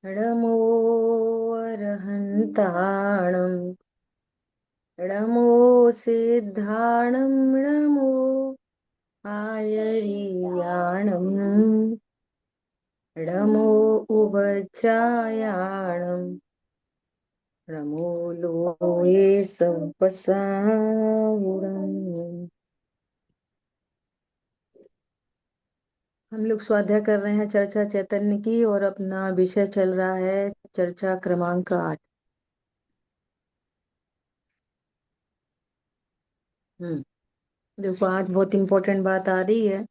नमो अरहन्ताणं नमो सिद्धाणं नमो आयर्याणं नमो उभचायाणं नमो लोये संपसारणम्। हम लोग स्वाध्याय कर रहे हैं चर्चा चैतन्य की, और अपना विषय चल रहा है चर्चा क्रमांक 8। देखो, आज बहुत इंपॉर्टेंट बात आ रही है,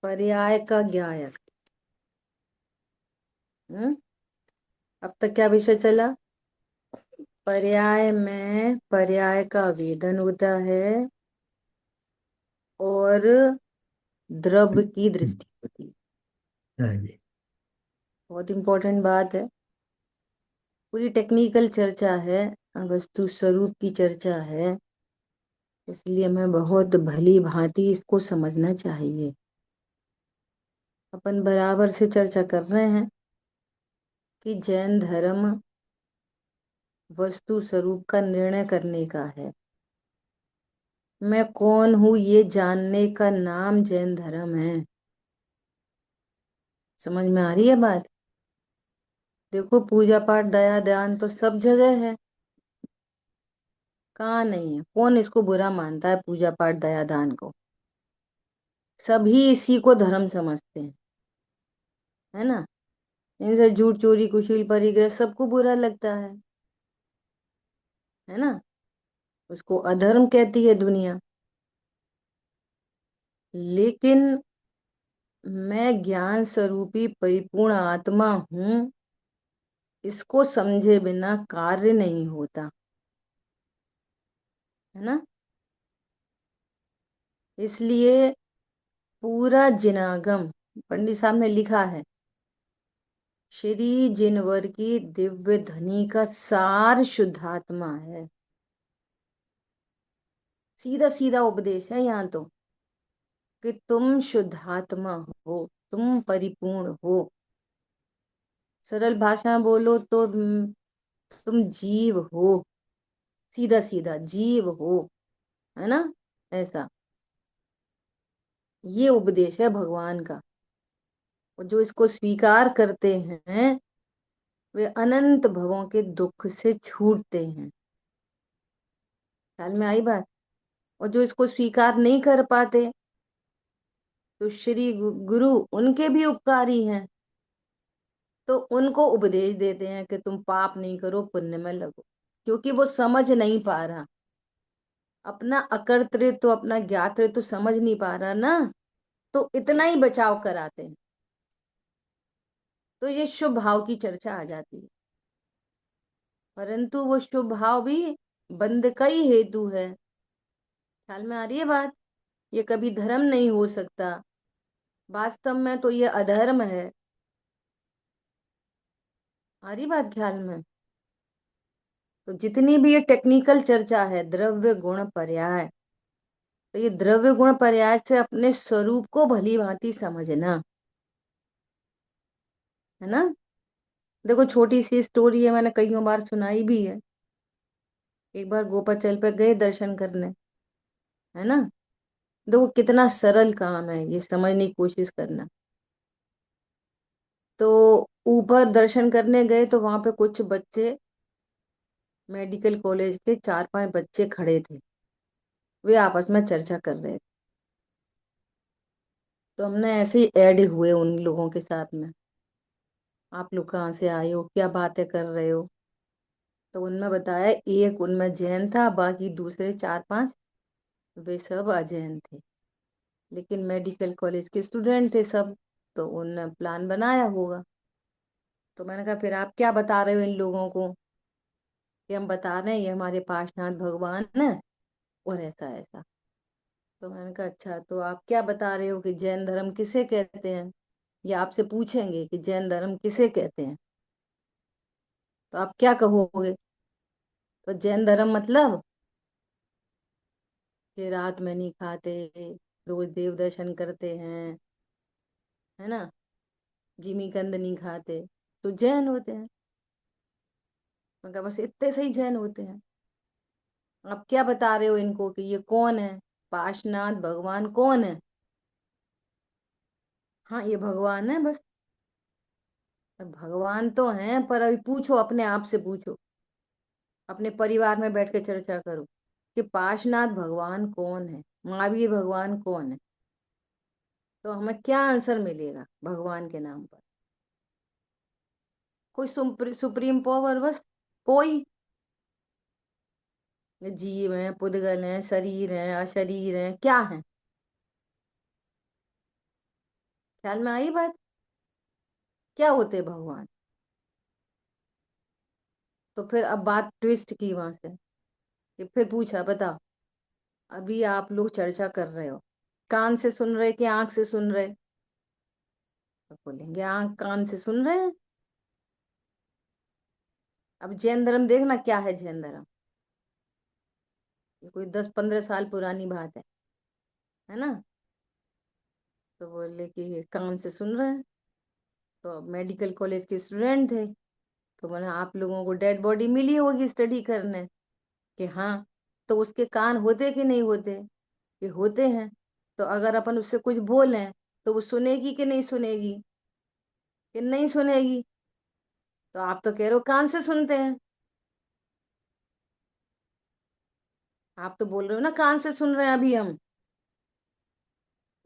पर्याय का ज्ञायक। हम्म अब तक क्या विषय चला? पर्याय में पर्याय का वेदन होता है और द्रव्य की दृष्टि होती है। हाँ जी। बहुत इंपॉर्टेंट बात है, पूरी टेक्निकल चर्चा है, वस्तु स्वरूप की चर्चा है, इसलिए हमें बहुत भली भांति इसको समझना चाहिए। अपन बराबर से चर्चा कर रहे हैं कि जैन धर्म वस्तु स्वरूप का निर्णय करने का है। मैं कौन हूं ये जानने का नाम जैन धर्म है। समझ में आ रही है बात? देखो, पूजा पाठ दया दान तो सब जगह है, कहाँ नहीं है? कौन इसको बुरा मानता है पूजा पाठ दया दान को? सभी इसी को धर्म समझते हैं, है ना। इनसे झूठ चोरी कुशील परिग्रह सबको बुरा लगता है ना। उसको अधर्म कहती है दुनिया। लेकिन मैं ज्ञान स्वरूपी परिपूर्ण आत्मा हूं, इसको समझे बिना कार्य नहीं होता, है ना। इसलिए पूरा जिनागम, पंडित साहब ने लिखा है, श्री जिनवर की दिव्य ध्वनि का सार शुद्धात्मा है। सीधा सीधा उपदेश है यहाँ तो, कि तुम शुद्धात्मा हो, तुम परिपूर्ण हो। सरल भाषा में बोलो तो तुम जीव हो, सीधा सीधा जीव हो, है ना। ऐसा ये उपदेश है भगवान का, और जो इसको स्वीकार करते हैं वे अनंत भवों के दुख से छूटते हैं। ख्याल में आई बात? और जो इसको स्वीकार नहीं कर पाते, तो श्री गुरु उनके भी उपकारी हैं, तो उनको उपदेश देते हैं कि तुम पाप नहीं करो, पुण्य में लगो। क्योंकि वो समझ नहीं पा रहा, अपना अकर्तृत्व अपना ज्ञातृत्व समझ नहीं पा रहा ना, तो इतना ही बचाव कराते हैं। तो ये शुभ भाव की चर्चा आ जाती है, परंतु वो शुभ भाव भी बंध का ही हेतु है। ख्याल में आ रही है बात? ये कभी धर्म नहीं हो सकता, वास्तव में तो ये अधर्म है। आ रही बात ख्याल में? तो जितनी भी ये टेक्निकल चर्चा है, द्रव्य गुण पर्याय, तो ये द्रव्य गुण पर्याय से अपने स्वरूप को भली भांति समझना, है ना। देखो, छोटी सी स्टोरी है, मैंने कईयों बार सुनाई भी है। एक बार गोपाचल पे गए दर्शन करने, है ना। देखो कितना सरल काम है, ये समझने की कोशिश करना। तो ऊपर दर्शन करने गए तो वहां पे कुछ बच्चे, मेडिकल कॉलेज के 4-5 बच्चे खड़े थे, वे आपस में चर्चा कर रहे थे। तो हमने ऐसे ही ऐड हुए उन लोगों के साथ में, आप लोग कहाँ से आए हो, क्या बातें कर रहे हो। तो उनमें बताया, एक उनमें जैन था, बाकी दूसरे 4-5 वे सब अजैन थे, लेकिन मेडिकल कॉलेज के स्टूडेंट थे सब। तो उनने प्लान बनाया होगा। तो मैंने कहा, फिर आप क्या बता रहे हो इन लोगों को? कि हम बता रहे हैं ये हमारे पाशनाथ भगवान है, और ऐसा ऐसा। तो मैंने कहा, अच्छा, तो आप क्या बता रहे हो कि जैन धर्म किसे कहते हैं? या आपसे पूछेंगे कि जैन धर्म किसे कहते हैं, तो आप क्या कहोगे? तो जैन धर्म मतलब कि रात में नहीं खाते, रोज देव दर्शन करते हैं, है ना, जिमीकंद नहीं खाते। तो जैन होते हैं। मैं कहा बस इतने सही जैन होते हैं। आप क्या बता रहे हो इनको कि ये कौन है? पाशनाथ भगवान कौन है? हाँ ये भगवान है बस। भगवान तो हैं, पर अभी पूछो, अपने आप से पूछो, अपने परिवार में बैठ के चर्चा करो कि पाशनाथ भगवान कौन है, महावीर भगवान कौन है। तो हमें क्या आंसर मिलेगा भगवान के नाम पर? कोई सुप्रीम पावर बस। कोई जीव है, पुद्गल है, शरीर है, अशरीर है, क्या है? ख्याल में आई बात? क्या होते हैं भगवान? तो फिर अब बात ट्विस्ट की वहां से, कि फिर पूछा बताओ। अभी आप लोग चर्चा कर रहे हो, कान से सुन रहे कि आंख से सुन रहे? तो बोलेंगे आंख कान से सुन रहे हैं। अब जैन धर्म देखना क्या है, जैन धर्म ये कोई 10-15 साल पुरानी बात है ना? तो बोले कि कान से सुन रहे हैं। तो अब मेडिकल कॉलेज के स्टूडेंट थे, तो बोले आप लोगों को डेड बॉडी मिली होगी स्टडी करने, कि हाँ। तो उसके कान होते कि नहीं होते? कि होते हैं। तो अगर अपन उससे कुछ बोलें तो वो सुनेगी कि नहीं सुनेगी? कि नहीं सुनेगी। तो आप तो कह रहे हो कान से सुनते हैं। आप तो बोल रहे हो ना कान से सुन रहे हैं अभी हम।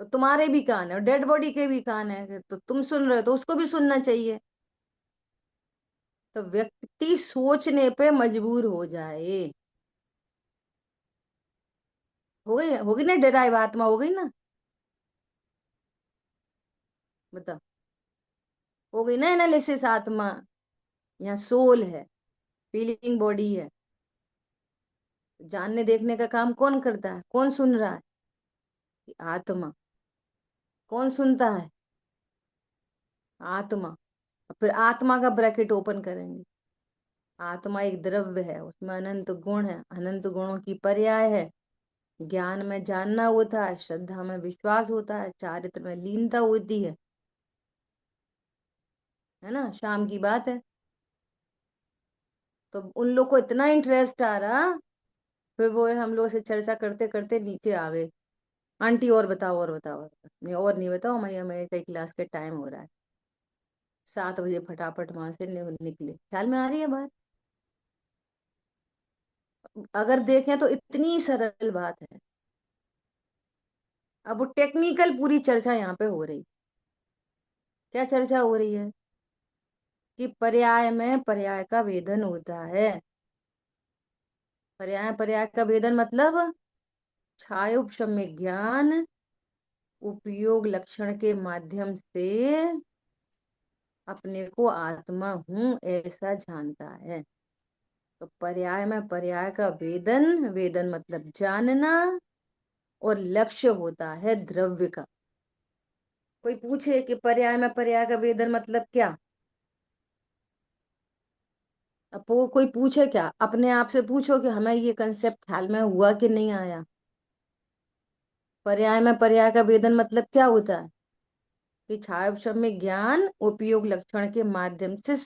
तो तुम्हारे भी कान है और डेड बॉडी के भी कान है, तो तुम सुन रहे हो तो उसको भी सुनना चाहिए। तो व्यक्ति सोचने पे मजबूर हो जाए। हो गई होगी ना, डेराइव आत्मा हो गई ना? बताओ। हो गई ना एनालिसिस आत्मा। यहाँ सोल है, फीलिंग बॉडी है। जानने देखने का काम कौन करता है? कौन सुन रहा है? आत्मा। कौन सुनता है? आत्मा। फिर आत्मा का ब्रैकेट ओपन करेंगे। आत्मा एक द्रव्य है, उसमें अनंत गुण है, अनंत गुणों की पर्याय है। ज्ञान में जानना होता है, श्रद्धा में विश्वास होता है, चारित्र में लीनता होती है ना? शाम की बात है। तो उन लोग को इतना इंटरेस्ट आ रहा, फिर वो हम लोग से चर्चा करते करते नीचे आ गए। आंटी और बताओ, और बताओ, और बताओ। नहीं और नहीं बताओ, मैं मेरे कई क्लास के टाइम हो रहा है। 7 बजे फटाफट वहां से निकले। ख्याल में आ रही है बात? अगर देखें तो इतनी सरल बात है। अब वो टेक्निकल पूरी चर्चा यहाँ पे हो रही। क्या चर्चा हो रही है? कि पर्याय में पर्याय का भेदन होता है। पर्याय पर्याय का भेदन मतलब छायोपशम्य ज्ञान उपयोग लक्षण के माध्यम से अपने को आत्मा हूं ऐसा जानता है। तो पर्याय में पर्याय का वेदन, वेदन मतलब जानना, और लक्ष्य होता है द्रव्य का। कोई पूछे कि पर्याय में पर्याय का वेदन मतलब क्या? अब वो कोई पूछे क्या, अपने आप से पूछो कि हमें ये कंसेप्ट ख्याल में हुआ कि नहीं आया। पर्याय में पर्याय का वेदन मतलब क्या होता है? कि छाया शब्द में ज्ञान उपयोग लक्षण के माध्यम से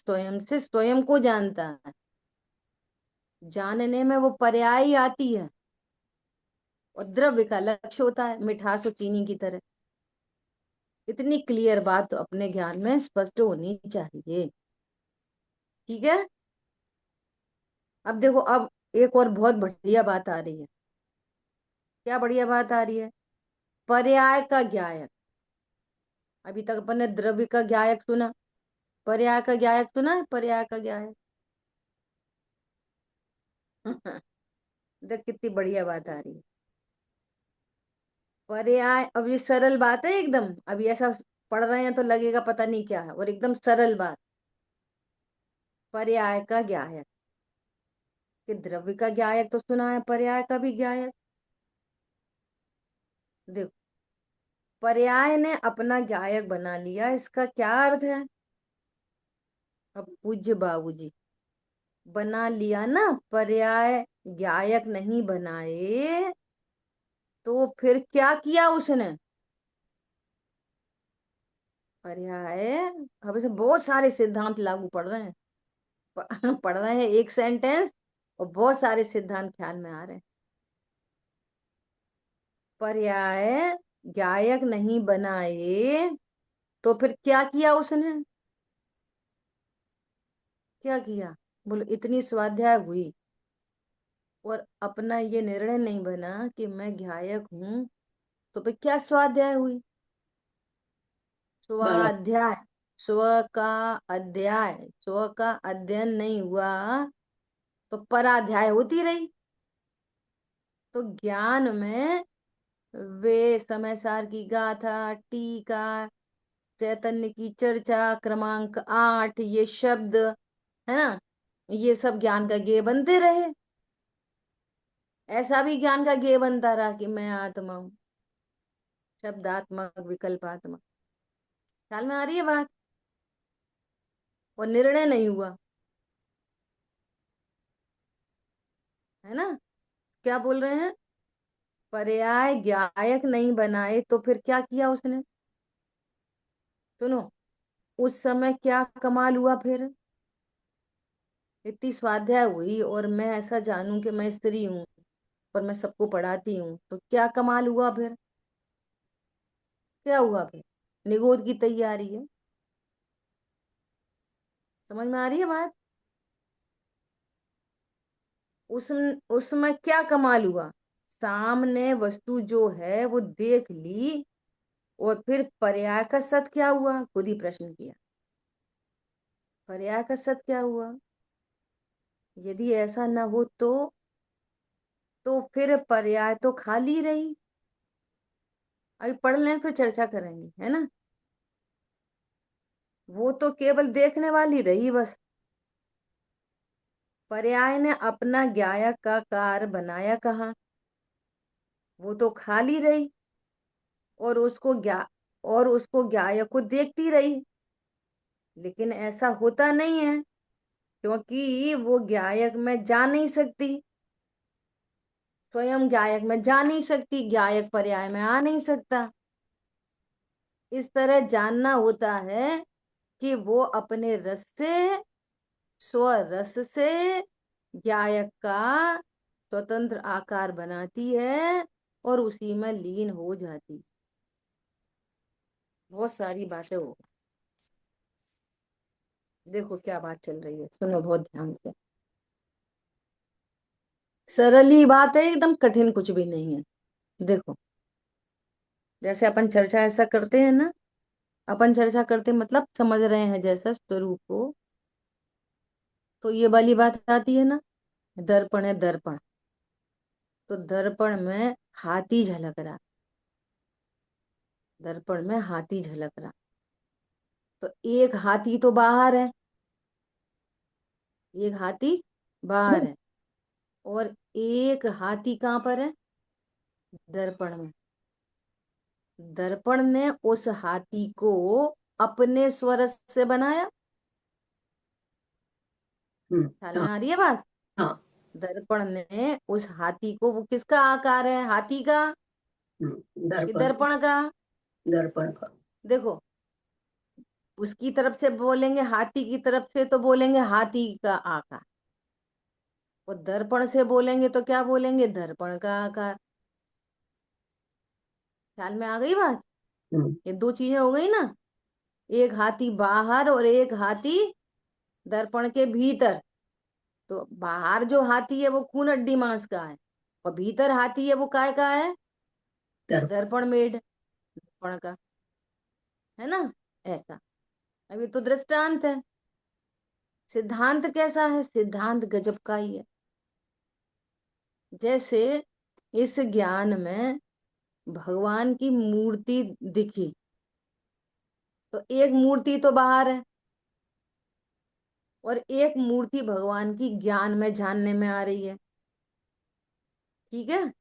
स्वयं को जानता है। जानने में वो पर्याय ही आती है, और द्रव्य का लक्ष्य होता है, मिठास और चीनी की तरह। इतनी क्लियर बात तो अपने ज्ञान में स्पष्ट होनी चाहिए। ठीक है। अब देखो, अब एक और बहुत बढ़िया बात आ रही है। क्या बढ़िया बात आ रही है? पर्याय का ज्ञायक। अभी तक अपन ने द्रव्य का ज्ञायक सुना, पर्याय का ज्ञायक सुना है? पर्याय का ज्ञायक। देख कितनी बढ़िया बात आ रही है। पर्याय, अब ये सरल बात है एकदम, अभी ऐसा पढ़ रहे हैं तो लगेगा पता नहीं क्या है, और एकदम सरल बात। पर्याय का ज्ञायक, कि द्रव्य का ज्ञायक तो सुना है, पर्याय का भी ज्ञायक। देखो, पर्याय ने अपना ज्ञायक बना लिया, इसका क्या अर्थ है? अब पूज्य बाबूजी, बना लिया ना, पर्याय ज्ञायक नहीं बनाए तो फिर क्या किया उसने? पर्याय, अब इसे बहुत सारे सिद्धांत लागू पड़ रहे हैं। पढ़ रहे हैं एक सेंटेंस और बहुत सारे सिद्धांत ख्याल में आ रहे हैं। पर्याय गायक नहीं बनाए तो फिर क्या किया उसने? क्या किया? बोलो, इतनी स्वाध्याय हुई और अपना ये निर्णय नहीं बना कि मैं गायक हूं, तो फिर क्या स्वाध्याय हुई? बालक। स्वाध्याय, स्व का अध्याय, स्व का अध्ययन नहीं हुआ तो पराध्याय होती रही। तो ज्ञान में वे समय सार की गाथा, टीका, चैतन्य की चर्चा, क्रमांक 8, ये शब्द है ना, ये सब ज्ञान का गेय बनते रहे। ऐसा भी ज्ञान का गेय बनता रहा कि मैं आत्मा हूँ, शब्दात्मक विकल्पात्मक। ख्याल में आ रही है बात? और निर्णय नहीं हुआ, है ना? क्या बोल रहे हैं? पर्याय गायक नहीं बनाए तो फिर क्या किया उसने? सुनो, उस समय क्या कमाल हुआ फिर? इतनी स्वाध्याय हुई और मैं ऐसा जानूं कि मैं स्त्री हूँ और मैं सबको पढ़ाती हूँ, तो क्या कमाल हुआ फिर? क्या हुआ फिर? निगोद की तैयारी है। समझ में आ रही है बात? उस उसमें क्या कमाल हुआ? सामने वस्तु जो है वो देख ली और फिर पर्याय का सत क्या हुआ? खुद ही प्रश्न किया, पर्याय का सत क्या हुआ? यदि ऐसा न हो तो फिर पर्याय तो खाली रही। अभी पढ़ लें फिर चर्चा करेंगे, है ना? वो तो केवल देखने वाली रही बस। पर्याय ने अपना गायक का कार बनाया कहाँ? वो तो खाली रही और उसको गायक को देखती रही। लेकिन ऐसा होता नहीं है, क्योंकि वो गायक में जा नहीं सकती, स्वयं गायक में जा नहीं सकती, गायक पर्याय में आ नहीं सकता। इस तरह जानना होता है कि वो अपने रस से, स्वरस से गायक का स्वतंत्र आकार बनाती है और उसी में लीन हो जाती। बहुत सारी बातें हो, देखो क्या बात चल रही है, सुनो बहुत ध्यान से। सरल ही बात है एकदम, कठिन कुछ भी नहीं है। देखो, जैसे अपन चर्चा ऐसा करते हैं ना, अपन चर्चा करते मतलब समझ रहे हैं जैसा स्वरूप को, तो ये वाली बात आती है ना, दर्पण है दर्पण, तो दर्पण में हाथी झलक रहा, दर्पण में हाथी झलक रहा, तो एक हाथी तो बाहर है, एक हाथी बाहर है और एक हाथी कहाँ पर है? दर्पण में। दर्पण ने उस हाथी को अपने स्वरस से बनाया। ख्याल में हाँ। आ रही है बात? हाँ। दर्पण ने उस हाथी को, वो किसका आकार है, हाथी का कि दर्पण। दर्पण का? दर्पण का। देखो, उसकी तरफ से बोलेंगे, हाथी की तरफ से तो बोलेंगे हाथी का आकार, और दर्पण से बोलेंगे तो क्या बोलेंगे? दर्पण का आकार। ख्याल में आ गई बात? हम्म। ये दो चीजें हो गई ना, एक हाथी बाहर और एक हाथी दर्पण के भीतर। तो बाहर जो हाथी है वो खून हड्डी मांस का है, और भीतर हाथी है वो काय का है? दर्पण। दर्पण मेढ, दर्पण का, है ना? ऐसा। अब ये तो दृष्टांत है। सिद्धांत कैसा है? सिद्धांत गजब का ही है। जैसे इस ज्ञान में भगवान की मूर्ति दिखी, तो एक मूर्ति तो बाहर है और एक मूर्ति भगवान की ज्ञान में जानने में आ रही है। ठीक है?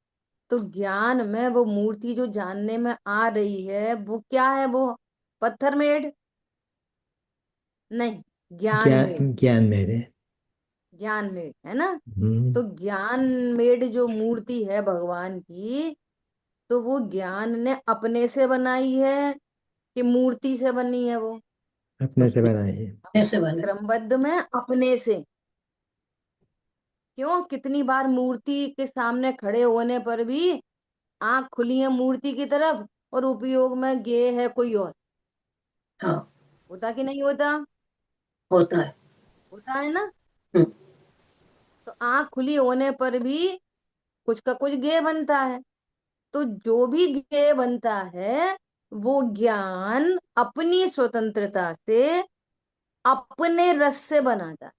तो ज्ञान में वो मूर्ति जो जानने में आ रही है वो क्या है? वो पत्थर मेढ नहीं, ज्ञान मेढ, ज्ञान मेरे। ज्ञान मेढ है ना? हम्म। तो ज्ञान मेढ जो मूर्ति है भगवान की, तो वो ज्ञान ने अपने से बनाई है कि मूर्ति से बनी है वो। अपने से बनाई है। अपने क्रमबद्ध में अपने से। क्यों, कितनी बार मूर्ति के सामने खड़े होने पर भी आंख खुली है मूर्ति की तरफ, और उपयोग में गे है कोई और। हाँ। होता कि नहीं होता? होता है। होता है ना। हम्म। तो आंख खुली होने पर भी कुछ का कुछ गे बनता है। तो जो भी गे बनता है वो ज्ञान अपनी स्वतंत्रता से अपने रस से बनाता है।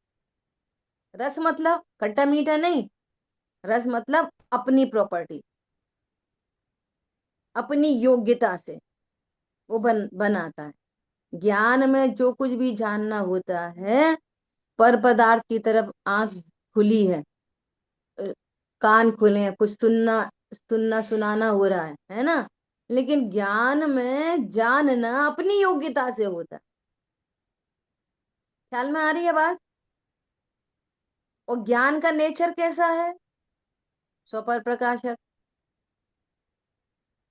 रस मतलब खट्टा मीठा नहीं, रस मतलब अपनी प्रॉपर्टी, अपनी योग्यता से वो बनाता है। ज्ञान में जो कुछ भी जानना होता है, पर पदार्थ की तरफ आंख खुली है, अ, कान खुले हैं, कुछ सुनना सुनना सुनाना हो रहा है ना। लेकिन ज्ञान में जानना अपनी योग्यता से होता है। ख्याल में आ रही है बात? और ज्ञान का नेचर कैसा है? स्वपर प्रकाशक।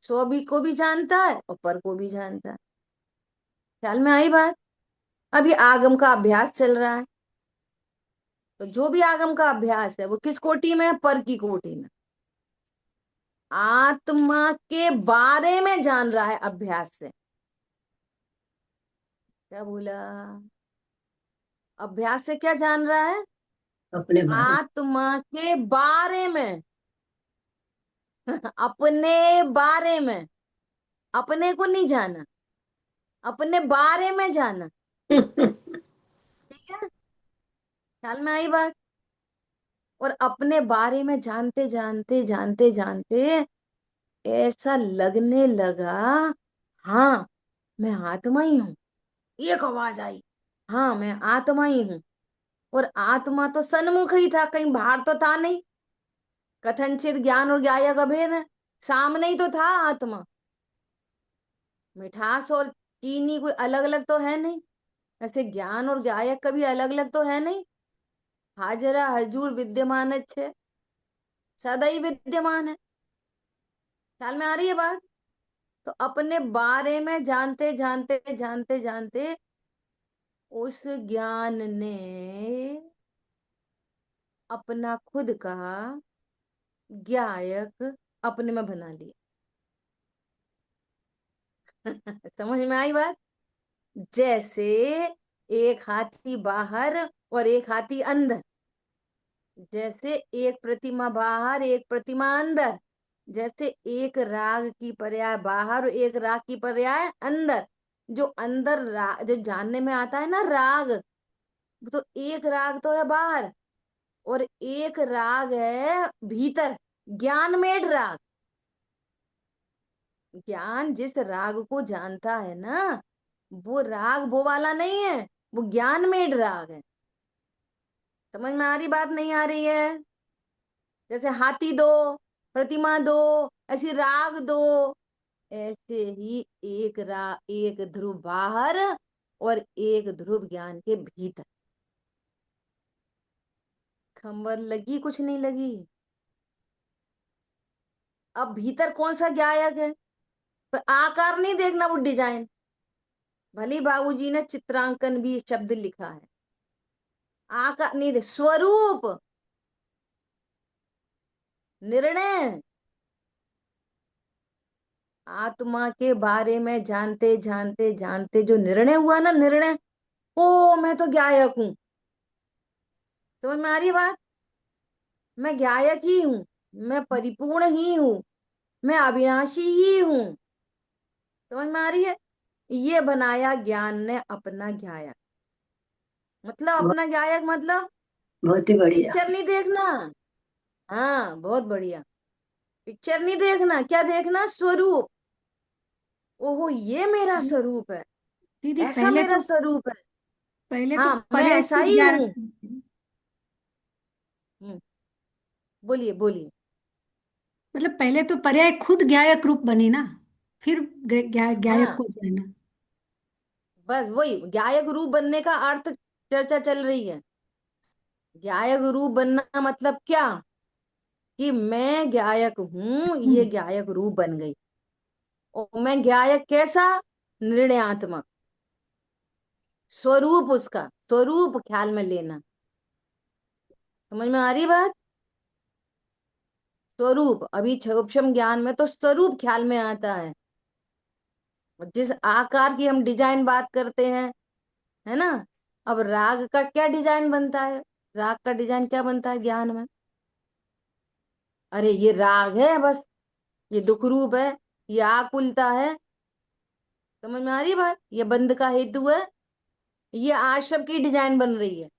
स्व भी को भी जानता है और पर को भी जानता है। ख्याल में आई बात? अभी आगम का अभ्यास चल रहा है, तो जो भी आगम का अभ्यास है वो किस कोटि में है? पर की कोटि में। आत्मा के बारे में जान रहा है अभ्यास से। क्या बोला? अभ्यास से क्या जान रहा है? अपने बारे में। आत्मा के बारे में। अपने बारे में। अपने को नहीं जाना, अपने बारे में जाना। ठीक है, ख्याल में आई बात? और अपने बारे में जानते जानते जानते जानते ऐसा लगने लगा, हाँ मैं आत्मा ही हूँ। एक आवाज आई, हाँ मैं आत्मा ही हूँ। और आत्मा तो सन्मुख ही था, कहीं बाहर तो था नहीं। कथनचित ज्ञान और ज्ञाया का भेद है, सामने ही तो था आत्मा। मिठास और चीनी कोई अलग अलग तो है नहीं, ऐसे ज्ञान और गायक कभी अलग अलग तो है नहीं। हाजरा हजूर विद्यमान है, सदा ही विद्यमान है। ख्याल में आ रही है बात? तो अपने बारे में जानते जानते जानते जानते उस ज्ञान ने अपना खुद का ज्ञायक अपने में बना लिया। समझ में आई बात? जैसे एक हाथी बाहर और एक हाथी अंदर, जैसे एक प्रतिमा बाहर एक प्रतिमा अंदर, जैसे एक राग की पर्याय बाहर और एक राग की पर्याय अंदर। जो अंदर राग जो जानने में आता है ना राग, तो एक राग तो है बाहर और एक राग है भीतर, ज्ञान मेड राग। ज्ञान जिस राग को जानता है ना, वो राग वो वाला नहीं है, वो ज्ञान मेड राग है। समझ में आ रही बात नहीं आ रही है? जैसे हाथी दो, प्रतिमा दो, ऐसी राग दो, ऐसे ही एक ध्रुव बाहर और एक ध्रुव ज्ञान के भीतर। खंबर लगी कुछ नहीं लगी? अब भीतर कौन सा गायक है? पर आकार नहीं देखना, वो डिजाइन। भली बाबूजी ने चित्रांकन भी शब्द लिखा है, आकार नहीं देख, स्वरूप, निर्णय। आत्मा के बारे में जानते जानते जानते जो निर्णय हुआ ना, निर्णय, ओ मैं तो गायक हूं। समझ में आ रही है बात? मैं गायक ही हूं, मैं परिपूर्ण ही हूं, मैं अविनाशी ही हूं। समझ में आ रही है? ये बनाया ज्ञान ने अपना गायक। मतलब बहुत, अपना गायक मतलब बहुत ही बढ़िया। पिक्चर नहीं देखना। हाँ बहुत बढ़िया। पिक्चर नहीं देखना, क्या देखना? स्वरूप। ओहो ये मेरा स्वरूप है, दीदी ऐसा मेरा स्वरूप है। पहले तो हाँ मैं पर्याय ऐसा खुद ही ग्यारह। हूँ। बोलिए बोलिए। मतलब पहले तो पर्याय खुद ज्ञायक रूप बनी ना, फिर ज्ञायक हाँ को जाना। बस वही गायक रूप बनने का अर्थ चर्चा चल रही है। गायक रूप बनना मतलब क्या? कि मैं गायक हूं, ये हम्म। गायक रूप बन गई। और मैं गायक कैसा? निर्णयात्मक, स्वरूप, उसका स्वरूप ख्याल में लेना। समझ में आ रही बात? स्वरूप, अभी क्षोभम ज्ञान में तो स्वरूप ख्याल में आता है। और जिस आकार की हम डिजाइन बात करते हैं, है ना, अब राग का क्या डिजाइन बनता है? राग का डिजाइन क्या बनता है ज्ञान में? अरे ये राग है बस, ये दुख रूप है, ये आकुलता है। समझ में आ रही बात? ये बंध का हेतु है, ये आशव की डिजाइन बन रही है।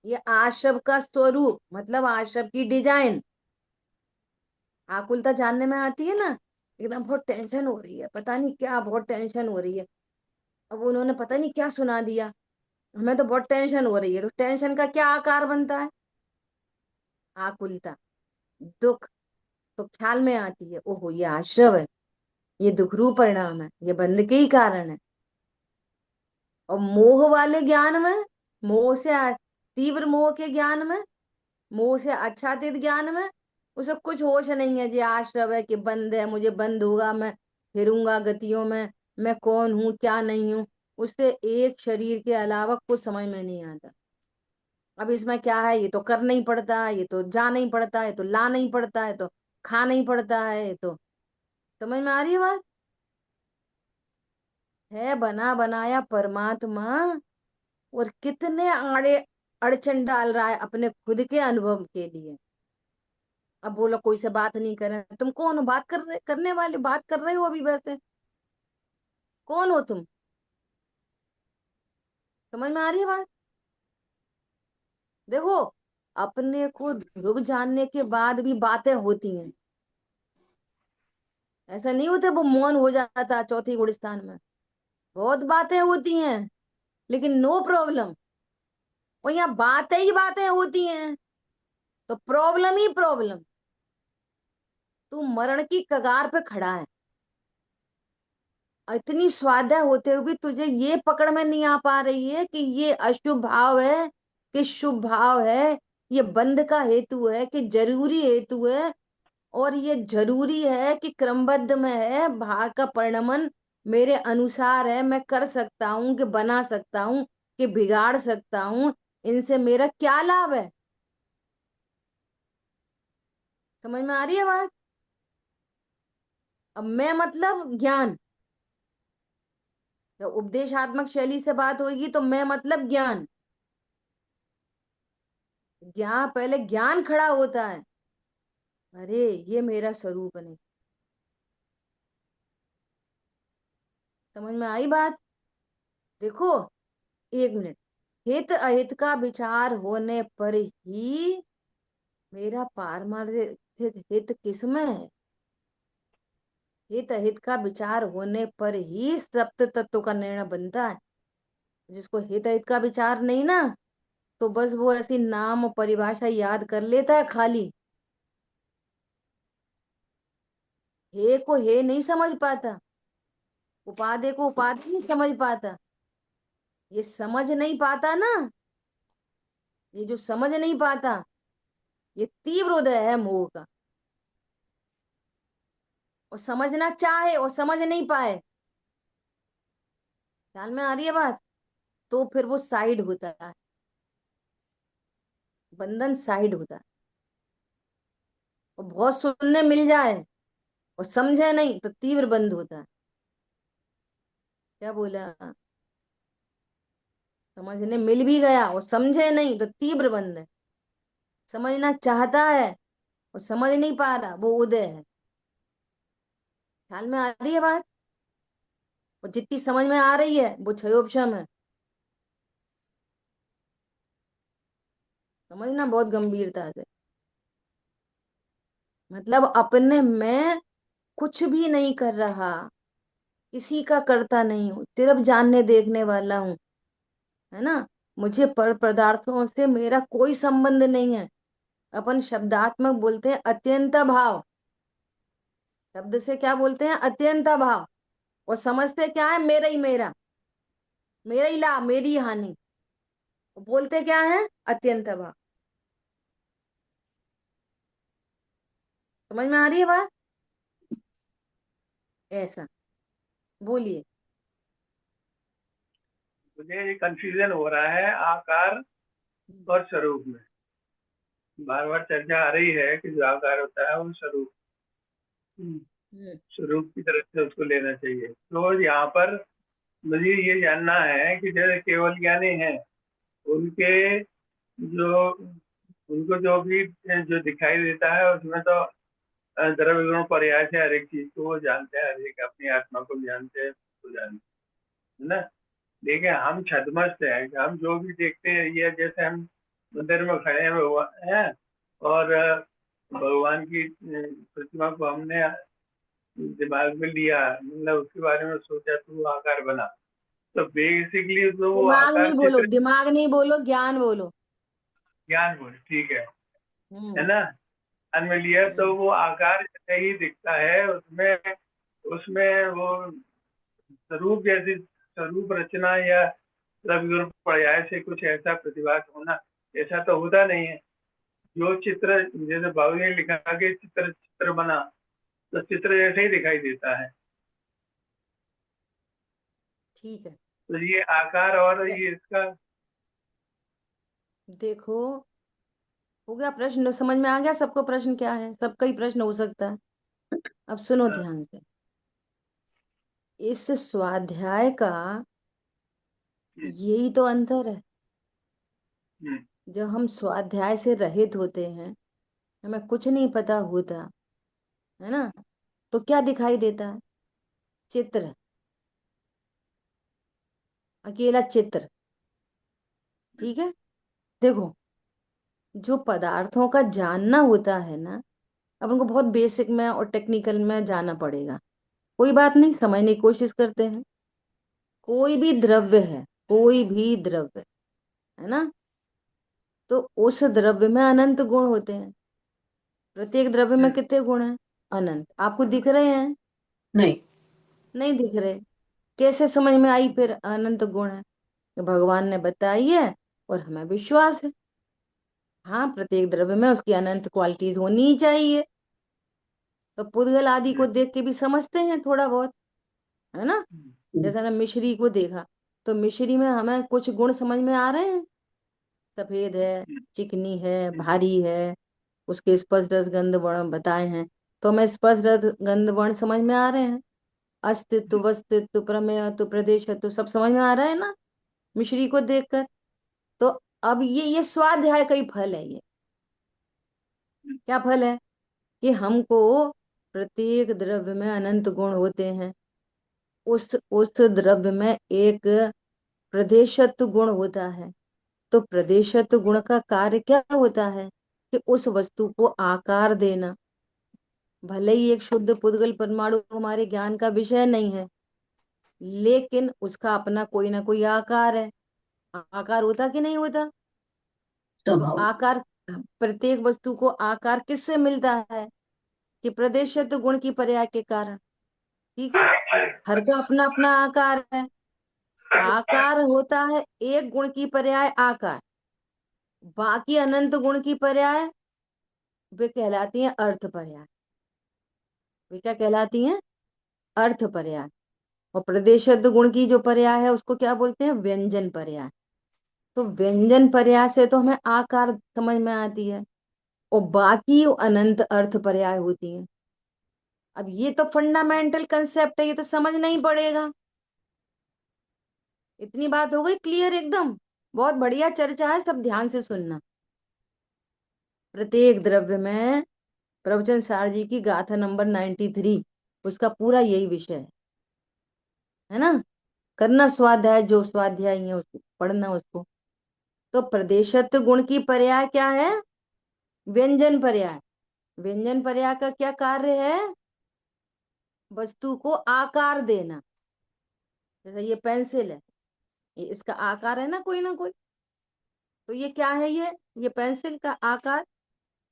ये आशव का स्वरूप मतलब आशव की डिजाइन। आकुलता जानने में आती है ना, एकदम बहुत टेंशन हो रही है, पता नहीं क्या, बहुत टेंशन हो रही है। अब उन्होंने पता नहीं क्या सुना दिया, हमें तो बहुत टेंशन हो रही है, तो टेंशन का क्या आकार बनता है? आकुलता, दुख। तो ख्याल में आती है, ओहो ये आश्रव है, ये दुख रूप परिणाम है, ये बंध के ही कारण है। और मोह वाले ज्ञान में, मोह से तीव्र मोह के ज्ञान में, मोह से आच्छादित ज्ञान में, उसे कुछ होश नहीं है, ये आश्रव है कि बंद है, मुझे बंद होगा, मैं फिरूंगा गतियों में, मैं कौन हूं क्या नहीं हूं। उससे एक शरीर के अलावा कुछ समझ में नहीं आता। अब इसमें क्या है, ये तो करना ही पड़ता है, ये तो जाना ही पड़ता है, ये तो लाना ही पड़ता है, तो खाना ही पड़ता है, ये तो। समझ में आ रही है बात? है बना बनाया परमात्मा, और कितने आड़े अड़चन डाल रहा है अपने खुद के अनुभव के लिए। अब बोलो कोई से बात नहीं करे, तुम कौन हो बात करने वाले, बात कर रहे हो अभी वैसे, कौन हो तुम? समझ में आ रही है बात? देखो, अपने को ध्रुव जानने के बाद भी बातें होती हैं। ऐसा नहीं होता वो मौन हो जाता चौथी गुलिस्तान में, बहुत बातें होती हैं, लेकिन नो प्रॉब्लम। और यहाँ बातें ही बातें होती हैं, तो प्रॉब्लम ही प्रॉब्लम। तू मरण की कगार पे खड़ा है, इतनी स्वाध्याय होते हुए भी तुझे ये पकड़ में नहीं आ पा रही है कि ये अशुभ भाव है कि शुभ भाव है, ये बंध का हेतु है कि जरूरी हेतु है। और ये जरूरी है कि क्रमबद्ध में है, भाग का परिणमन मेरे अनुसार है, मैं कर सकता हूं कि बना सकता हूं कि बिगाड़ सकता हूं, इनसे मेरा क्या लाभ है? समझ में आ रही है बात? अब मैं मतलब ज्ञान, जब उपदेशात्मक शैली से बात होगी तो मैं मतलब ज्ञान। ज्ञान, पहले ज्ञान खड़ा होता है, अरे ये मेरा स्वरूप नहीं। समझ में आई बात? देखो, एक मिनट, हित अहित का विचार होने पर ही मेरा पारमार्थिक हित किसमें है? हित अहित का विचार होने पर ही सप्त तत्व का निर्णय बनता है। जिसको हित अहित का विचार नहीं ना, तो बस वो ऐसी नाम और परिभाषा याद कर लेता है खाली, हे को हे नहीं समझ पाता, उपाधि को उपाधि नहीं समझ पाता। ये समझ नहीं पाता ना, ये जो समझ नहीं पाता, ये तीव्र उदय है मोह का। और समझना चाहे और समझ नहीं पाए, ख्याल में आ रही है बात, तो फिर वो साइड होता है, बंधन साइड होता है। और बहुत सुनने मिल जाए और समझे नहीं तो तीव्र बंध होता है। क्या बोला? समझने मिल भी गया और समझे नहीं तो तीव्र बंध है। समझना चाहता है और समझ नहीं पा रहा, वो उदय है। ख्याल में आ रही है बात? और जितनी समझ में आ रही है वो क्षयोपशम है। समझना बहुत गंभीरता से, मतलब अपने में कुछ भी नहीं कर रहा, किसी का करता नहीं हूँ, सिर्फ जानने देखने वाला हूँ, है ना। मुझे पर पदार्थों से मेरा कोई संबंध नहीं है। अपन शब्दात्मक बोलते हैं अत्यंत भाव, शब्द से क्या बोलते हैं? अत्यंत भाव। और समझते क्या है? मेरा ही मेरा, मेरा ही लाभ, मेरी ही हानि। बोलते क्या है? अत्यंत भाव। समझ में आ रही है बात? ऐसा बोलिए। मुझे ये कंफ्यूजन हो रहा है आकार और स्वरूप में। बार बार चर्चा आ रही है कि जो आकार होता है वो स्वरूप हम्म। स्वरूप की तरफ से उसको लेना चाहिए। तो यहाँ पर मुझे ये जानना है कि जैसे केवल ज्ञानी हैं, उनके जो उनको जो भी जो दिखाई देता है उसमें तो द्रव्य गुण पर्याय से हर एक चीज को वो जानते हैं, हर एक अपनी आत्मा को भी जानते हैं, उसको जानते हैं, है ना। देखिए हम छद्मस्त हैं, हम जो भी देखते हैं ये जैसे हम मंदिर में खड़े हैं भगवान हैं, और भगवान की प्रतिमा को हमने दिमाग में लिया, मतलब उसके बारे में सोचा तो वो आकार बना। तो बेसिकली तो वो दिमाग आकार नहीं बोलो, चित्र दिमाग नहीं बोलो, ज्ञान बोलो। ज्ञान बोल, ठीक है हम्म। ना। ध्यान में लिया तो हम्म। वो आकार जैसे ही दिखता है, उसमें उसमें वो स्वरूप जैसी स्वरूप रचना या द्रव्य पर्याय से कुछ ऐसा प्रतिभास होना, ऐसा तो होता नहीं है। जो चित्र जैसे बाबू ने लिखा कि चित्र चित्र बना, तो चित्र जैसे ही दिखाई देता है। ठीक है। तो ये आकार और अरे ये इसका देखो, हो गया प्रश्न, समझ में आ गया सबको प्रश्न क्या है? सबका ही प्रश्न हो सकता है। अब सुनो अ, ध्यान से। इस स्वाध्याय का हम्म, यही तो अंतर है। हम्म, जब हम स्वाध्याय से रहित होते हैं, हमें कुछ नहीं पता होता, है ना, तो क्या दिखाई देता है? चित्र, अकेला चित्र। ठीक है। देखो, जो पदार्थों का जानना होता है ना, अब उनको बहुत बेसिक में और टेक्निकल में जाना पड़ेगा। कोई बात नहीं, समझने की कोशिश करते हैं। कोई भी द्रव्य है, कोई भी द्रव्य, है ना, तो उस द्रव्य में अनंत गुण होते हैं। प्रत्येक द्रव्य में हम्म, कितने गुण हैं? अनंत। आपको दिख रहे हैं? नहीं। नहीं दिख रहे। कैसे समझ में आई फिर अनंत गुण है? कि भगवान ने बताई है और हमें विश्वास है। हाँ, प्रत्येक द्रव्य में उसकी अनंत क्वालिटीज होनी ही चाहिए। तो पुद्गल आदि को हम्म, देख के भी समझते हैं थोड़ा बहुत, है ना। हम्म, जैसे हमने मिश्री को देखा, तो मिश्री में हमें कुछ गुण समझ में आ रहे हैं। सफेद है, हम्म, चिकनी है, हम्म, भारी है, उसके स्पर्श रस गंध वर्ण बताए हैं। तो हमें स्पर्श रस गंध वर्ण समझ में आ रहे हैं। अस्तित्व, वस्तित्व, प्रमेयत्व, प्रदेशत्व सब समझ में आ रहा है ना, मिश्री को देखकर। तो अब ये स्वाध्याय का ही फल है ये। क्या फल है? कि हमको प्रत्येक द्रव्य में अनंत गुण होते हैं। उस द्रव्य में एक प्रदेशत्व गुण होता है। तो प्रदेशत्व गुण का कार्य क्या होता है? कि उस वस्तु को आकार देना। भले ही एक शुद्ध पुद्गल परमाणु हमारे ज्ञान का विषय नहीं है, लेकिन उसका अपना कोई ना कोई आकार है। आकार होता कि नहीं होता? तो स्वभाव। आकार, प्रत्येक वस्तु को आकार किससे मिलता है? कि प्रदेशत्व गुण की पर्याय के कारण। ठीक है। हर का अपना अपना आकार है। आकार होता है एक गुण की पर्याय आकार। बाकी अनंत गुण की पर्याय वे कहलाती हैं अर्थ पर्याय। वे क्या कहलाती हैं? अर्थ पर्याय। और प्रदेशत्व गुण की जो पर्याय है उसको क्या बोलते हैं? व्यंजन पर्याय। तो व्यंजन पर्याय से तो हमें आकार समझ में आती है, और बाकी अनंत अर्थ पर्याय होती हैं। अब ये तो फंडामेंटल कंसेप्ट है, ये तो समझना ही पड़ेगा। इतनी बात हो गई क्लियर एकदम? बहुत बढ़िया चर्चा है, सब ध्यान से सुनना। प्रत्येक द्रव्य में प्रवचन सार जी की गाथा नंबर 93, उसका पूरा यही विषय है ना। करना स्वाध्याय, जो स्वाध्याय है उसको पढ़ना उसको। तो प्रदेशत्व गुण की पर्याय क्या है? व्यंजन पर्याय। व्यंजन पर्याय का क्या कार्य है? वस्तु को आकार देना। जैसे ये पेंसिल है, ये इसका आकार है ना कोई ना कोई। तो ये क्या है? ये पेंसिल का आकार,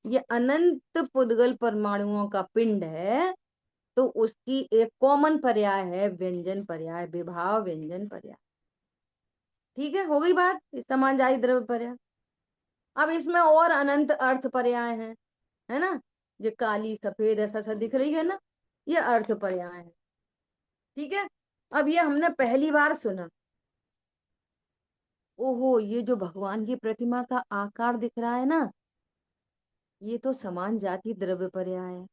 ये अनंत पुद्गल परमाणुओं का पिंड है। तो उसकी एक कॉमन पर्याय है व्यंजन पर्याय, विभाव व्यंजन पर्याय। ठीक है, हो गई बात। समानजाई द्रव्य पर्याय। अब इसमें और अनंत अर्थ पर्याय हैं, है ना। ये काली सफेद ऐसा सा दिख रही है ना, ये अर्थ पर्याय है। ठीक है। अब ये हमने पहली बार सुना। ओहो, ये जो भगवान की प्रतिमा का आकार दिख रहा है ना, ये तो समान जाति द्रव्य पर्याय है।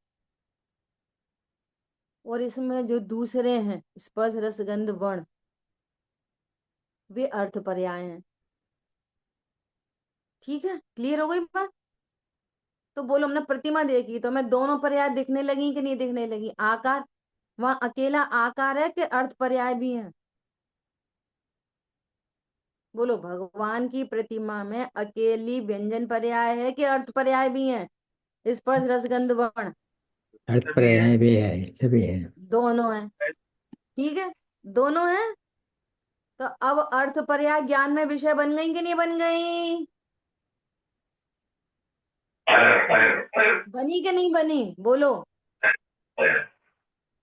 और इसमें जो दूसरे हैं स्पर्श रस गंध वर्ण, वे अर्थ पर्याय हैं। ठीक है, क्लियर हो गई बात? तो बोलो, हमने प्रतिमा देखी तो हमें दोनों पर्याय दिखने लगी कि नहीं दिखने लगी? आकार, वहां अकेला आकार है कि अर्थ पर्याय भी है? बोलो, भगवान की प्रतिमा में अकेली व्यंजन पर्याय है कि अर्थ पर्याय भी है? स्पर्श रस गंध वर्ण अर्थ सभी है। पर्याय भी है, सभी है। दोनों है। ठीक है, दोनों है। तो अब अर्थ पर्याय ज्ञान में विषय बन गई कि नहीं बन गई? बनी कि नहीं बनी? बोलो।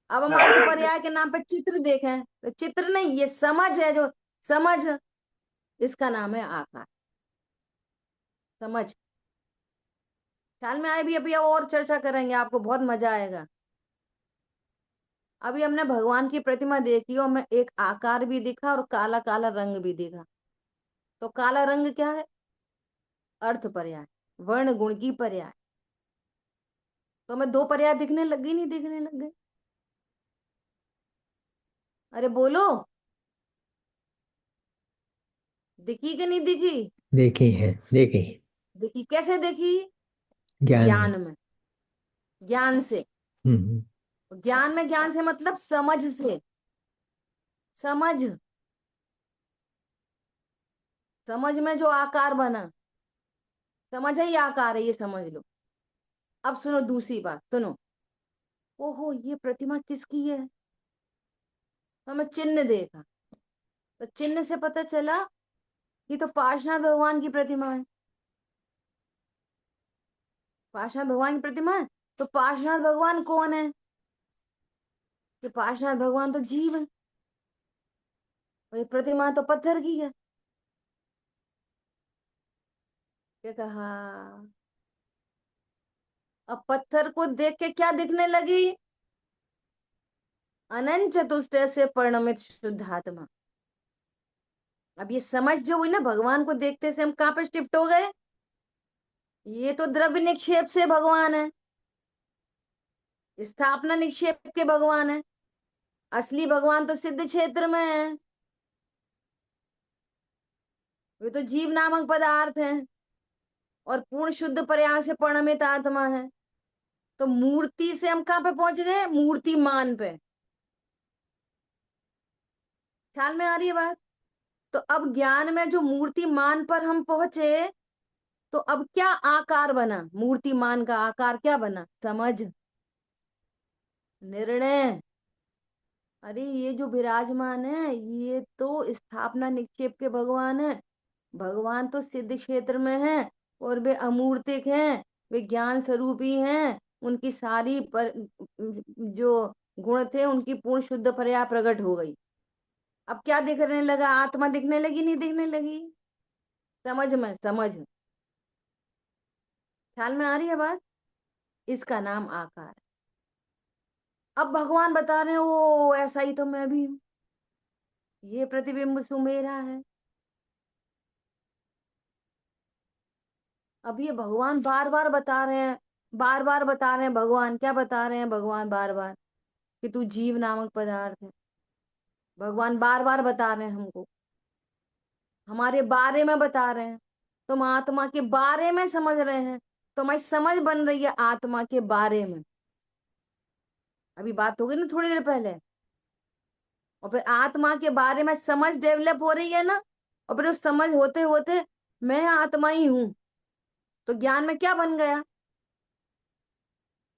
अब हम अर्थ पर्याय के नाम पे चित्र देखें तो चित्र नहीं, ये समझ है, जो समझ, इसका नाम है आकार। समझ ख्याल में आए भी? अभी और चर्चा करेंगे, आपको बहुत मजा आएगा। अभी हमने भगवान की प्रतिमा देखी और मैं एक आकार भी दिखा और काला काला रंग भी दिखा। तो काला रंग क्या है? अर्थ पर्याय, वर्ण गुण की पर्याय। तो हमें दो पर्याय दिखने लग गई नहीं दिखने लग गए? अरे बोलो, दिखी कि नहीं दिखी? देखी है, देखी। दिखी कैसे दिखी? ज्ञान में। ज्ञान में, ज्ञान से। हम्म। ज्ञान में, ज्ञान से मतलब समझ से। समझ, समझ में जो आकार बना, समझ है, ये आकार है, ये समझ लो। अब सुनो दूसरी बात, सुनो। ओहो, ये प्रतिमा किसकी है? तो हमें चिन्ह देखा, तो चिन्ह से पता चला ये तो पार्श्वनाथ भगवान की प्रतिमा है। पार्श्वनाथ भगवान की प्रतिमा है। तो पार्श्वनाथ भगवान कौन है? कि पार्श्वनाथ भगवान तो जीव है और ये प्रतिमा तो पत्थर की है। क्या कहा? अब पत्थर को देख के क्या दिखने लगी? अनंत चतुष्टय से परिणमित शुद्ध आत्मा। अब ये समझ जो हुई ना, भगवान को देखते से हम कहां पे शिफ्ट हो गए? ये तो द्रव्य निक्षेप से भगवान है, स्थापना निक्षेप के भगवान है। असली भगवान तो सिद्ध क्षेत्र में है, वे तो जीव नामक पदार्थ है और पूर्ण शुद्ध प्रयास से परिणमित आत्मा है। तो मूर्ति से हम कहां पे पहुंच गए? मूर्तिमान पे। ख्याल में आ रही है बात? तो अब ज्ञान में जो मूर्तिमान पर हम पहुंचे, तो अब क्या आकार बना? मूर्तिमान का आकार क्या बना? समझ, निर्णय। अरे ये जो विराजमान है, ये तो स्थापना निक्षेप के भगवान है। भगवान तो सिद्ध क्षेत्र में है और वे अमूर्तिक हैं, वे ज्ञान स्वरूपी हैं। उनकी सारी पर जो गुण थे, उनकी पूर्ण शुद्ध पर्याय प्रकट हो गई। अब क्या दिखने लगा? आत्मा दिखने लगी नहीं दिखने लगी? समझ में, समझ, ख्याल में आ रही है बात? इसका नाम आकार है। अब भगवान बता रहे हैं, ओ ऐसा ही तो मैं भी हूं, ये प्रतिबिंब सुमेरा है। अब ये भगवान बार बार बता रहे हैं, बार बार बता रहे हैं। भगवान क्या बता रहे हैं? भगवान बार बार कि तू जीव नामक पदार्थ है। भगवान बार बार बता रहे हैं हमको, हमारे बारे में बता रहे हैं। तुम आत्मा के बारे में समझ रहे हैं, तुम्हारी समझ बन रही है आत्मा के बारे में। अभी बात हो गई ना थोड़ी देर पहले। और फिर आत्मा के बारे में समझ डेवलप हो रही है ना, और फिर उस समझ होते होते मैं आत्मा ही हूं। तो ज्ञान में क्या बन गया?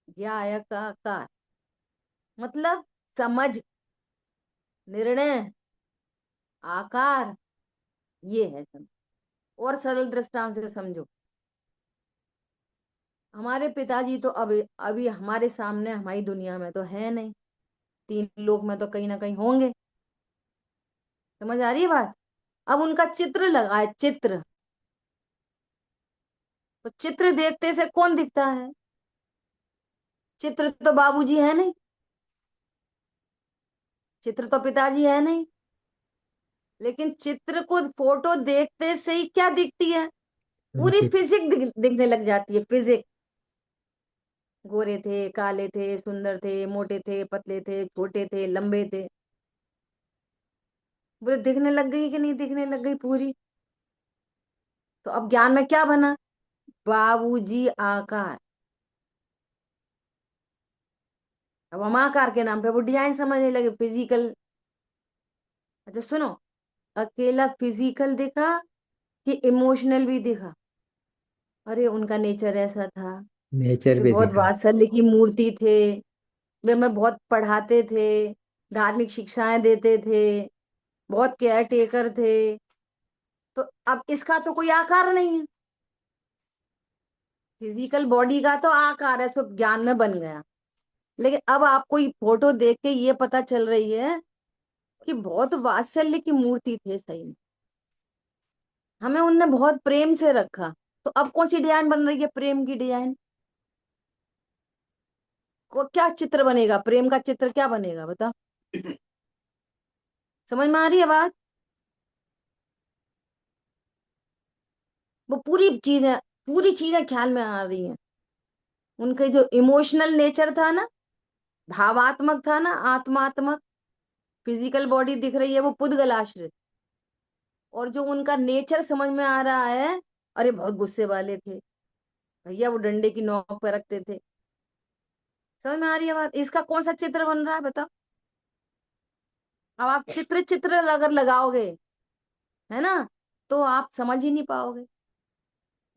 ज्ञाय का आकार, मतलब समझ, निर्णय, आकार, ये है समझ। और सरल दृष्टांत से समझो। हमारे पिताजी तो अभी अभी हमारे सामने हमारी दुनिया में तो है नहीं, तीन लोक में तो कहीं ना कहीं होंगे। समझ आ रही है बात? अब उनका चित्र लगा है, चित्र। तो चित्र देखते से कौन दिखता है? चित्र तो बाबूजी है नहीं। चित्र तो पिताजी है नहीं, लेकिन चित्र को फोटो देखते से ही क्या दिखती है, पूरी उनके फिजिक दिखने लग जाती है। फिजिक, गोरे थे, काले थे, सुंदर थे, मोटे थे, पतले थे, छोटे थे, लंबे थे, पूरे दिखने लग गई कि नहीं दिखने लग गई पूरी। तो अब ज्ञान में क्या बना, बाबूजी आकार। अब हम आकार के नाम पे वो डिजाइन समझने लगे, फिजिकल। अच्छा सुनो, अकेला फिजिकल दिखा कि इमोशनल भी दिखा? अरे उनका नेचर ऐसा था नेचर कि भी बहुत दिखा। वात्सल्य की मूर्ति थे, वे हमें बहुत पढ़ाते थे, धार्मिक शिक्षाएं देते थे, बहुत केयर टेकर थे। तो अब इसका तो कोई आकार नहीं है, फिजिकल बॉडी का तो आकार है, सब ज्ञान में बन गया। लेकिन अब आपको ये फोटो देख के ये पता चल रही है कि बहुत वात्सल्य की मूर्ति थे सही में, हमें उनने बहुत प्रेम से रखा। तो अब कौन सी डिजाइन बन रही है, प्रेम की डिजाइन। को क्या चित्र बनेगा, प्रेम का चित्र क्या बनेगा बता। समझ में आ रही है बात। वो पूरी चीजें ख्याल में आ रही हैं। उनके जो इमोशनल नेचर था ना, भावात्मक था ना, आत्मात्मक। फिजिकल बॉडी दिख रही है वो पुद्गल आश्रित, और जो उनका नेचर समझ में आ रहा है, अरे बहुत गुस्से वाले थे भैया, वो डंडे की नोक पे रखते थे। समझ में आ रही है बात। इसका कौन सा चित्र बन रहा है बताओ। अब आप चित्र चित्र अगर लगाओगे, है ना, तो आप समझ ही नहीं पाओगे,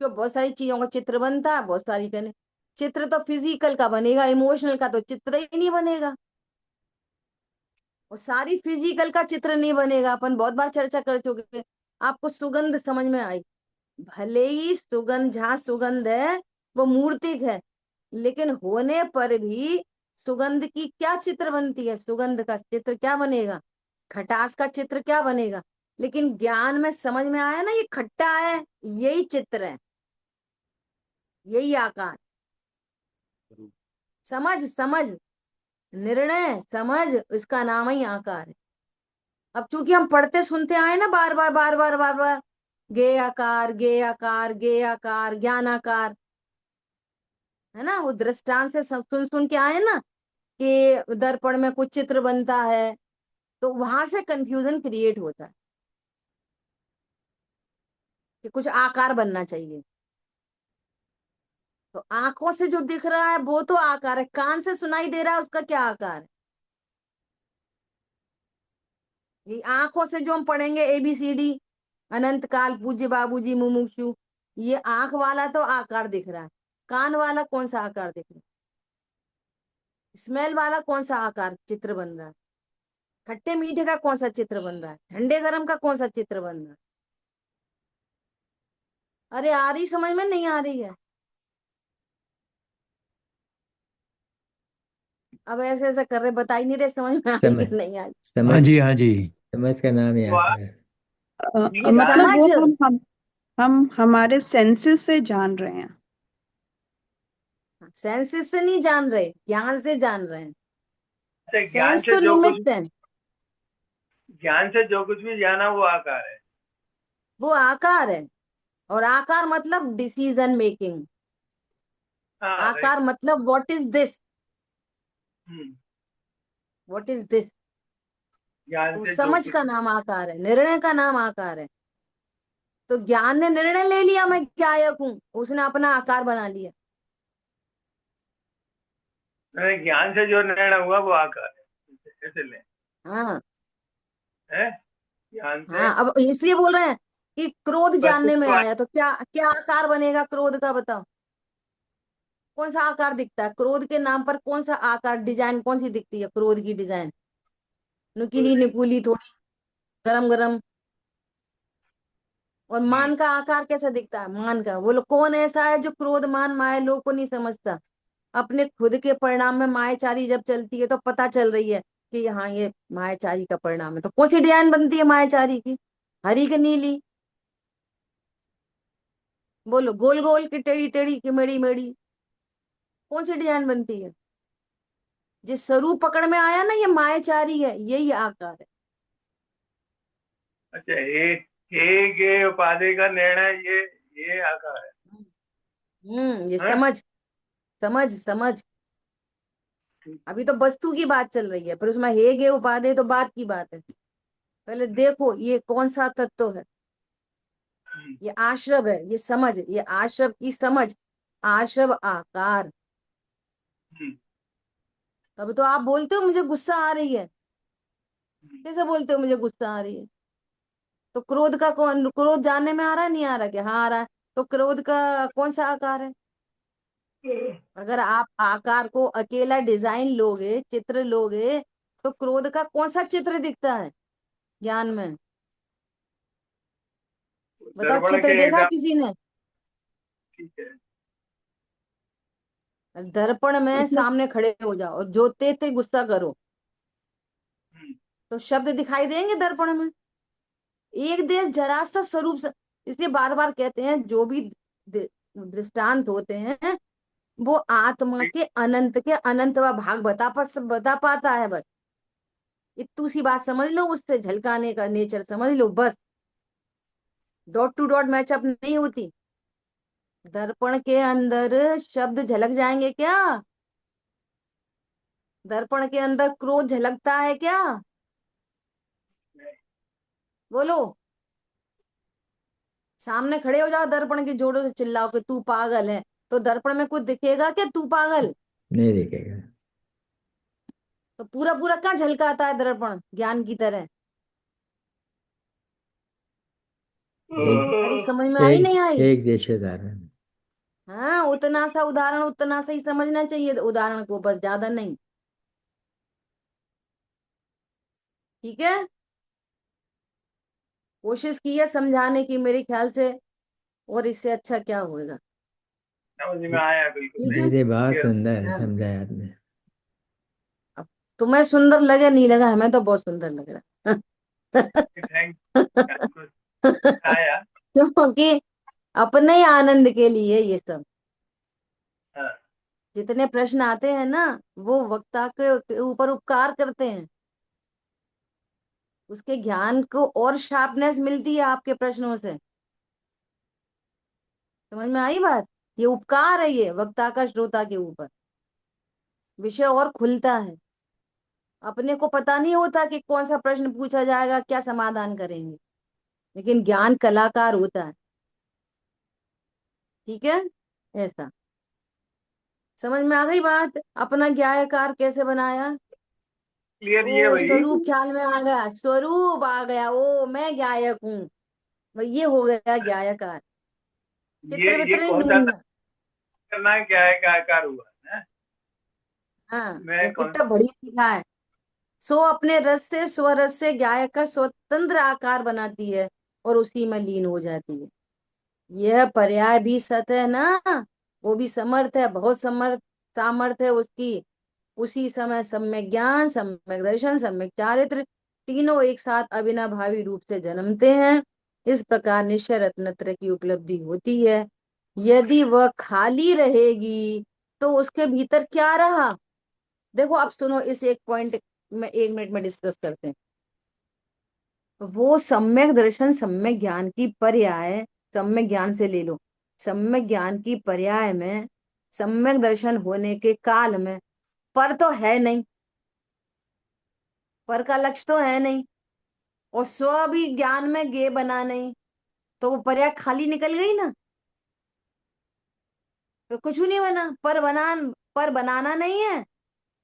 क्यों बहुत सारी चीजों का चित्र बनता है, बहुत सारी का नहीं। चित्र तो फिजिकल का बनेगा, इमोशनल का तो चित्र ही नहीं बनेगा, और सारी फिजिकल का चित्र नहीं बनेगा। अपन बहुत बार चर्चा कर चुके हैं। आपको सुगंध समझ में आई, भले ही सुगंध, जहाँ सुगंध है वो मूर्तिक है, लेकिन होने पर भी सुगंध की क्या चित्र बनती है, सुगंध का चित्र क्या बनेगा, खटास का चित्र क्या बनेगा। लेकिन ज्ञान में समझ में आया ना, ये खट्टा है, यही चित्र है, यही आकार। समझ समझ, निर्णय समझ, इसका नाम ही आकार है। अब चूंकि हम पढ़ते सुनते आए ना, बार बार बार बार बार बार, गे आकार, गे आकार, गे आकार, ज्ञान आकार, है ना, वो दृष्टांत से सब सुन सुन के आए ना, कि दर्पण में कुछ चित्र बनता है, तो वहां से कंफ्यूजन क्रिएट होता है कि कुछ आकार बनना चाहिए। तो आंखों से जो दिख रहा है वो तो आकार है, कान से सुनाई दे रहा है उसका क्या आकार है। ये आंखों से जो हम पढ़ेंगे ABCD, अनंत काल, पूज्य बाबूजी, मुमुक्षु, ये आंख वाला तो आकार दिख रहा है। कान वाला कौन सा आकार दिख रहा है, स्मेल वाला कौन सा आकार चित्र बन रहा है, खट्टे मीठे का कौन सा चित्र बन रहा है, ठंडे गरम का कौन सा चित्र बन रहा है। अरे आ रही समझ में, नहीं आ रही है। अब ऐसे ऐसे कर रहे, बता ही नहीं रहे समझ में आ रही समझ कि नहीं आ रही। समझ हाँ जी, हाँ जी। समझ का नाम ही तो आकार है। ये मतलब समझ, वो हम हमारे सेंसेस से जान रहे हैं। सेंसेस से नहीं जान रहे, ज्ञान से जान रहे हैं। ज्ञान सेंस से तो जो कुछ, निमित्त है, ज्ञान से जो कुछ भी जाना वो आकार है। वो आकार है। और आकार मतलब डिसीजन मेकिंग, हाँ राइट। आकार मतलब what is this, hmm, what is this. ज्ञान तो से जो समझ कुछ, का नाम आकार है, निर्णय का नाम आकार है। तो ज्ञान ने निर्णय ले लिया मैं गायक हूं, उसने अपना आकार बना लिया। ज्ञान से जो निर्णय हुआ वो आकार है, ऐसे ले हाँ है। ज्ञान से हाँ, अब इसलिए बोल रहे हैं कि क्रोध जानने में अस्तित्व आया, तो क्या क्या आकार बनेगा क्रोध का बताओ। कौन सा आकार दिखता है क्रोध के नाम पर, कौन सा आकार, डिजाइन कौन सी दिखती है क्रोध की डिजाइन, नुकीली निपुली थोड़ी, गरम गरम। और मान का आकार कैसा दिखता है, मान का, वो लोग कौन ऐसा है जो क्रोध मान माया लोग को नहीं समझता। अपने खुद के परिणाम में मायाचारी जब चलती है तो पता चल रही है कि यहाँ ये मायाचारी का परिणाम है। तो कौन सी डिजाइन बनती है मायाचारी की, हरी की नीली, बोलो, गोल गोल की टेढ़ी टेढ़ी की मेड़ी मेड़ी, कौन सी डिजाइन बनती है। जिस स्वरूप पकड़ में आया ना, ये मायाचारी है, यही आकार है। अच्छा, हे गे उपाधि का निर्णय ये आकार है। ये हैं? समझ समझ समझ। अभी तो वस्तु की बात चल रही है, पर उसमें हे गे उपाधि तो बात की बात है। पहले देखो ये कौन सा तत्व है। ये आश्रव है, ये समझ, ये आश्रव की समझ, आश्रव आकार। हम्म, तब तो आप बोलते हो मुझे गुस्सा आ रही है। कैसे बोलते हो मुझे गुस्सा आ रही है? तो क्रोध का कौन, क्रोध जानने में आ रहा है, नहीं आ रहा? क्या हाँ आ रहा है। तो क्रोध का कौन सा आकार है? अगर आप आकार को अकेला डिजाइन लोगे, चित्र लोगे, तो क्रोध का कौन सा चित्र दिखता है ज्ञान में? बताओ, दर्पण चित्र के देखा हिसाब। किसी ने? ठीक है। दर्पण में मतलब सामने खड़े हो जाओ और जो ते गुस्सा करो, हम्म, तो शब्द दिखाई देंगे दर्पण में? एक देश जरा सा स्वरूप से। इसलिए बार बार कहते हैं जो भी दृष्टांत होते हैं, वो आत्मा ठीक। के अनंत व भाग बता पाता है बस। इतनी सी बात समझ लो, उससे झलकाने का नेचर समझ लो बस। डॉट टू डॉट मैचअप नहीं होती। दर्पण के अंदर शब्द झलक जाएंगे क्या? दर्पण के अंदर क्रोध झलकता है क्या? बोलो। सामने खड़े हो जाओ दर्पण के, जोड़ों से चिल्लाओ कि तू पागल है, तो दर्पण में कुछ दिखेगा क्या तू पागल? नहीं दिखेगा। तो पूरा पूरा कहाँ झलकाता है दर्पण ज्ञान की तरह? एक अरे समझ में आई नहीं एक आई? एक देश उदाहरण। हाँ, उतना सा उदाहरण, उतना सा ही समझना चाहिए उदाहरण को, बस ज्यादा नहीं। ठीक है, कोशिश की है समझाने की मेरे ख्याल से, और इससे अच्छा क्या होगा? समझ में आया बिल्कुल। ठीक है। नहीं थे, बहुत Clear। सुंदर है, हाँ। समझाया आपने। तुम्हें सुंदर लगे नहीं लगा, हमें तो बहुत सुंदर लग रहा है। थैंक कुछ आया। क्योंकि अपने ही आनंद के लिए ये सब हाँ। जितने प्रश्न आते हैं ना, वो वक्ता के ऊपर उपकार करते हैं। उसके ज्ञान को और शार्पनेस मिलती है आपके प्रश्नों से। समझ में आई बात? ये उपकार है, ये वक्ता का श्रोता के ऊपर। विषय और खुलता है। अपने को पता नहीं होता कि कौन सा प्रश्न पूछा जाएगा, क्या समाधान करेंगे, लेकिन ज्ञान कलाकार होता है। ठीक है, ऐसा। समझ में आ गई बात? अपना ज्ञायकार कैसे बनाया? क्लियर ये ओ, भाई। स्वरूप ख्याल में आ गया, स्वरूप आ गया, ओ मैं ज्ञायक हूँ। भाई ये हो गया ज्ञायकार। चित्र ये वित्र नहीं कौन सा ढूंढना। करना है, क्या है, क्या आकार हुआ है? हाँ, मैं ये कौन कितना बढ़िया लिखा है। सो अपने रस से, स्वरस से गायक का स्वतंत्र आकार बनाती है और उसी में लीन हो जाती है। यह पर्याय भी सत है ना। वो भी समर्थ है, बहुत समर्थ, सामर्थ है उसकी। उसी समय सम्यक ज्ञान, सम्यक दर्शन, सम्यक चारित्र, तीनों एक साथ अविनाभावी रूप से जन्मते हैं। इस प्रकार निश्चय रत्नत्र की उपलब्धि होती है। यदि वह खाली रहेगी तो उसके भीतर क्या रहा? देखो अब सुनो, इस एक पॉइंट में 1 मिनट में डिस्कस करते हैं। वो सम्यक दर्शन, सम्यक ज्ञान की पर्याय, सम्यक ज्ञान से ले लो। सम्यक ज्ञान की पर्याय में, सम्यक दर्शन होने के काल में पर तो है नहीं, पर का लक्ष्य तो है नहीं, और स्व भी ज्ञान में गे बना नहीं, तो वो पर्याय खाली निकल गई ना। तो कुछ भी नहीं बना, पर बनाना नहीं है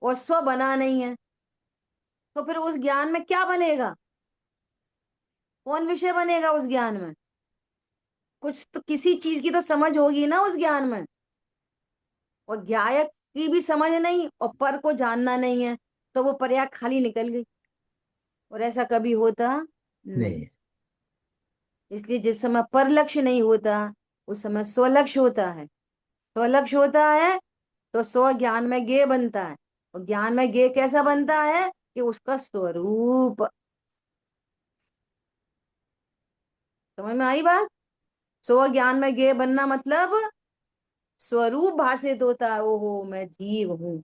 और स्व बना नहीं है, तो फिर उस ज्ञान में क्या बनेगा? कौन विषय बनेगा उस ज्ञान में? कुछ तो, किसी चीज की तो समझ होगी ना उस ज्ञान में। और ज्ञायक की भी समझ नहीं और पर को जानना नहीं है, तो वो पर्याय खाली निकल गई। और ऐसा कभी होता नहीं। नहीं। इसलिए जिस समय पर लक्ष्य नहीं होता, उस समय स्वलक्ष्य होता है। स्वलक्ष्य होता है तो स्व ज्ञान में गे बनता है। और ज्ञान में गे कैसा बनता है? कि उसका स्वरूप। समझ में आई बात? स्व ज्ञान में गे बनना मतलब स्वरूप भाषित होता है, ओहो मैं जीव हूं।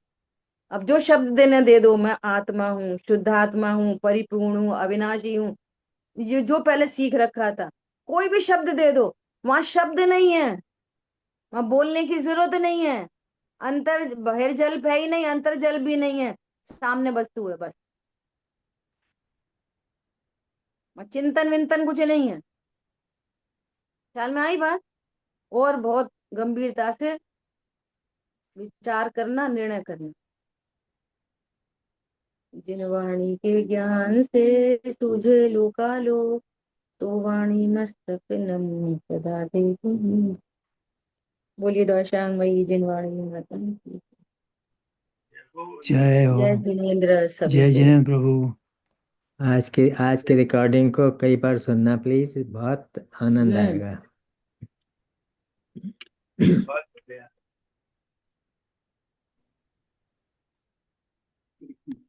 अब जो शब्द देने दे दो, मैं आत्मा हूँ, शुद्ध आत्मा हूँ, परिपूर्ण हूँ, अविनाशी हूँ, ये जो पहले सीख रखा था, कोई भी शब्द दे दो, वहां शब्द नहीं है, वहां बोलने की जरूरत नहीं है। अंतर बहिर्जल है ही नहीं, अंतर जल भी नहीं है, सामने वस्तु है बस। वहाँ चिंतन विंतन कुछ नहीं है। ख्याल में आई बात? और बहुत गंभीरता से विचार करना, निर्णय करना। जिन वाणी के ज्ञान से तुझे लोकालोक, तो वाणी मस्तक नम सदा देखूं। बोलिए दौशांगमयी जिन वाणी माता की। जय हो। जय जिनेन्द्र सभी जय को। जिनेन्द्र प्रभु। आज के रिकॉर्डिंग को कई बार सुनना प्लीज, बहुत आनंद हम्म। आएगा। बहुत